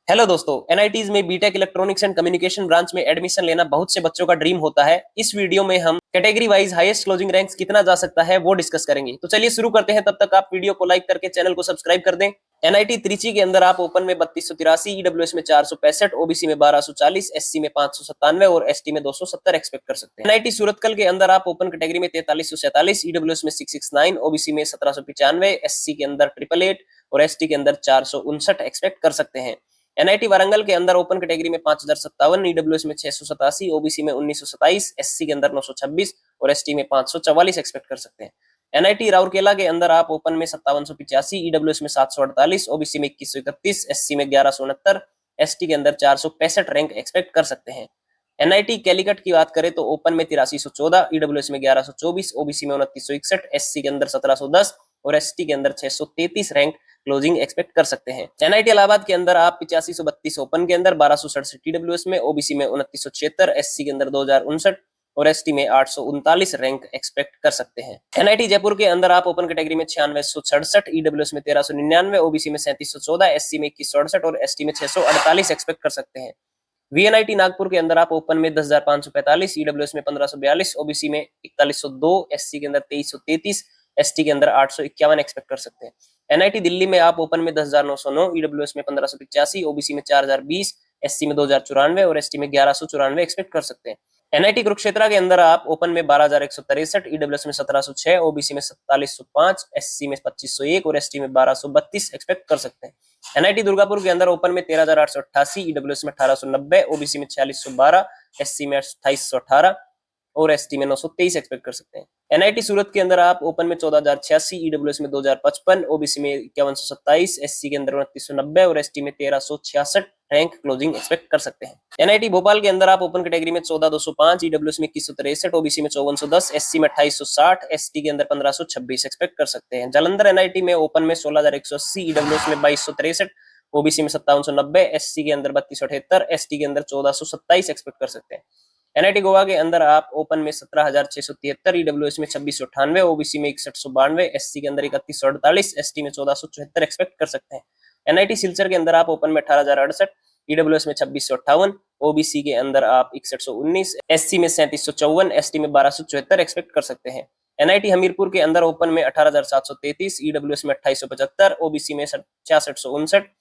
Hello दोस्तों, NITs में BTech electronics and communication branch में एडमिशन लेना बहुत से बच्चों का ड्रीम होता है। इस वीडियो में हम category wise highest closing ranks कितना जा सकता है वो डिस्कस करेंगे। तो चलिए शुरू करते हैं। तब तक आप वीडियो को लाइक करके चैनल को सब्सक्राइब कर दें। एनआईटी त्रिची के अंदर आप ओपन में 3283, ईडब्ल्यूएस में 465, ओबीसी में 1240, एससी में 597 और एसटी में 270 एक्सपेक्ट कर सकते हैं। एनआईटी सूरतकल के अंदर आप ओपन कैटेगरी में 4347, ईडब्ल्यूएस में 669, ओबीसी में 1795, एससी के अंदर 888 और एसटी के अंदर 459 एक्सपेक्ट कर सकते हैं। एनआईटी वारंगल के अंदर ओपन कैटेगरी में 5057, ईडब्ल्यूएस में 687, ओबीसी में 1927, एससी के अंदर 926 और एसटी में 544 एक्सपेक्ट कर सकते हैं। एनआईटी राउरकेला के अंदर आप ओपन में 5785, ईडब्ल्यूएस में 748, ओबीसी में 2131, एससी में 1169, एसटी के अंदर 465 रैंक एक्सपेक्ट कर सकते हैं। एनआईटी कैलिकट की बात करें तो ओपन में 8314, ईडब्ल्यूएस में 1124, ओबीसी में 2961, एससी के अंदर 1710 और एसटी के अंदर 633 रैंक क्लोजिंग एक्सपेक्ट कर सकते हैं। एनआईटी इलाहाबाद के अंदर आप 8532 ओपन के अंदर 1267 ईडब्ल्यूएस में, ओबीसी में 2976, एससी के अंदर 2059 और एसटी में 839 रैंक एक्सपेक्ट कर सकते हैं। एनआईटी जयपुर के अंदर आप ओपन कैटेगरी में 9667, ईडब्ल्यूएस में 1399, ओबीसी में 3714, एससी में 2168 और एसटी में 648 एक्सपेक्ट कर सकते हैं। वीएनआईटी नागपुर के अंदर आप ओपन में 10545, ईडब्ल्यूएस में 1542, ओबीसी में 4102, एससी के अंदर 2333, एसटी के अंदर 851 एक्सपेक्ट कर सकते हैं। एनआईटी दिल्ली में आप ओपन में 10909, ईडब्ल्यूएस में 1585, ओबीसी में 4020, एससी में 2094 और एसटी में 1194 एक्सपेक्ट कर सकते हैं। एनआईटी कुरुक्षेत्र के अंदर आप ओपन में 12163, ईडब्ल्यूएस में 1706, ओबीसी में 4705, एससी में 2501 और एसटी में 1232 एक्सपेक्ट कर सकते हैं। एनआईटी दुर्गापुर के अंदर ओपन में 13888, ईडब्ल्यूएस में 1890, ओबीसी में 4612, एससी में 2818 और एसटी में 923 एक्सपेक्ट कर सकते हैं। एनआईटी सूरत के अंदर आप ओपन में 14086, ईडब्ल्यूएस में 2055, ओबीसी में 5127, एससी के अंदर 2990 और एसटी में 1366 रैंक क्लोजिंग एक्सपेक्ट कर सकते हैं। एनआईटी भोपाल के अंदर आप ओपन कैटेगरी में 14205, ईडब्ल्यूएस में 2163, ओबीसी में 5410, एससी में 2860, एसटी के अंदर 1526 एक्सपेक्ट कर सकते हैं। जालंधर एनआईटी में ओपन में 16180, ईडब्ल्यूएस में 2263, ओबीसी में 5790, एससी के अंदर 3278, एसटी के अंदर 1427 एक्सपेक्ट कर सकते हैं। एनआईटी गोवा के अंदर आप ओपन में 17673, ईडब्ल्यूएस में 2698, ओबीसी में 6192, एससी के अंदर 3148, एसटी में 1474 एक्सपेक्ट कर सकते हैं। एनआईटी सिलचर के अंदर आप ओपन में 18068, ईडब्ल्यूएस में 2658, ओबीसी के अंदर आप 6119, एससी में 3754, एसटी में 1274 एक्सपेक्ट कर सकते हैं। एनआईटी हमीरपुर के अंदर ओपन में 18733, ईडब्ल्यूएस में 2875, ओबीसी में 6659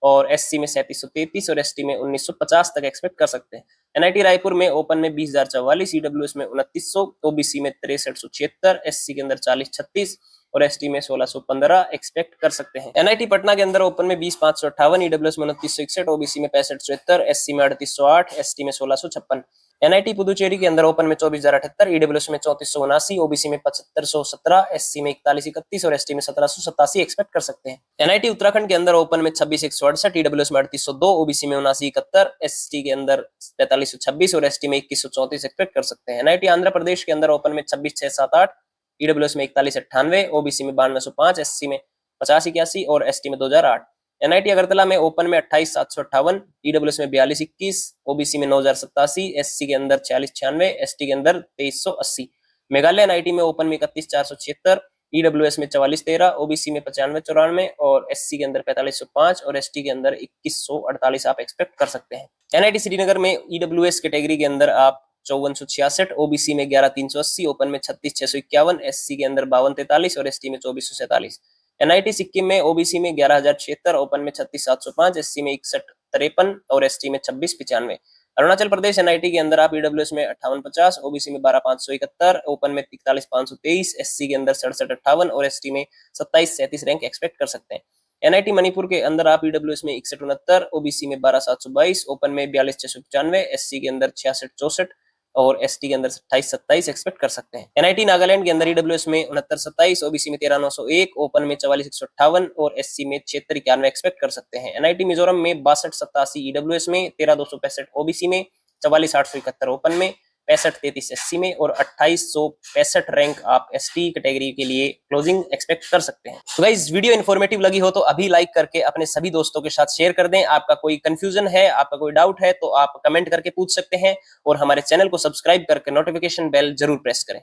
और एससी में 3733 और एसटी में 1950 तक एक्सपेक्ट कर सकते हैं। एनआईटी रायपुर में ओपन में 20044, ईडब्ल्यूएस में 2900, ओबीसी में 6376, एससी के अंदर 4036 और एसटी में 1615 एक्सपेक्ट कर सकते हैं। एनआईटी पटना के अंदर ओपन में 20558, ईडब्ल्यूएस में 2961, ओबीसी में 6574, एससी में 3808, एसटी में 1656। एनआईटी पुदुचेरी के अंदर ओपन में 24078, ईडब्ल्यूएस में 3479, ओबीसी में 7517, एससी में 4131 और एसटी में 1787 एक्सपेक्ट कर सकते हैं। एनआईटी उत्तराखंड के अंदर ओपन में 26168, ईडब्ल्यूएस में 3802, ओबीसी में 7971, एसटी के अंदर 4526 और एसटी में 2134 एक्सपेक्ट कर सकते हैं। एनआईटी आंध्र प्रदेश के अंदर ओपन में 26678, ईडब्ल्यूएस में 4198, ओबीसी में 9205, एससी में 5081 और एसटी में 2008। एनआईटी अगरतला में ओपन में 28758, ईडब्ल्यूएस में 4221, ओबीसी में 9087, एससी के अंदर 4696, एसटी के अंदर 2380। मेघालय एनआईटी में ओपन में 31476, ईडब्ल्यूएस में 4413, ओबीसी में 9594 और एससी के अंदर 4505 और एसटी के अंदर 2148 आप एक्सपेक्ट कर सकते हैं। एनआईटी श्रीनगर में ईडब्ल्यूएस कैटेगरी के अंदर आप 5466, ओबीसी में 11380, ओपन में 36651, एससी के अंदर 5243 और एसटी में 2447। एनआईटी सिक्किम में ओबीसी में 11076, ओपन में 36705, एससी में 6153 और एसटी में 2695। अरुणाचल प्रदेश एनआईटी के अंदर आप ईडब्ल्यूएस में 5850, ओबीसी में 12571, ओपन में 41523, एससी के अंदर 6758 और एसटी में 2737 रैंक एक्सपेक्ट कर सकते हैं। एनआईटी मणिपुर के अंदर आप ईडब्ल्यूएस में 6169, ओबीसी में 12722, ओपन में 42695, एससी के अंदर 6664 और एसटी के अंदर 2827 एक्सपेक्ट कर सकते हैं। एनआईटी नागालैंड के अंदर ईडब्ल्यूएस में 6927, ओबीसी में 13901, ओपन में 44158 और एससी में 7691 एक्सपेक्ट कर सकते हैं। एनआईटी मिजोरम में 6287, ईडब्ल्यूएस में 13265, ओबीसी में 44871, ओपन में 6533 एससी में और 2865 रैंक आप एसटी कैटेगरी के लिए क्लोजिंग एक्सपेक्ट कर सकते हैं। तो गाइस, वीडियो इन्फॉर्मेटिव लगी हो तो अभी लाइक करके अपने सभी दोस्तों के साथ शेयर कर दें। आपका कोई कंफ्यूजन है, आपका कोई डाउट है तो आप कमेंट करके पूछ सकते हैं और हमारे चैनल को सब्सक्राइब करके नोटिफिकेशन बेल जरूर प्रेस करें।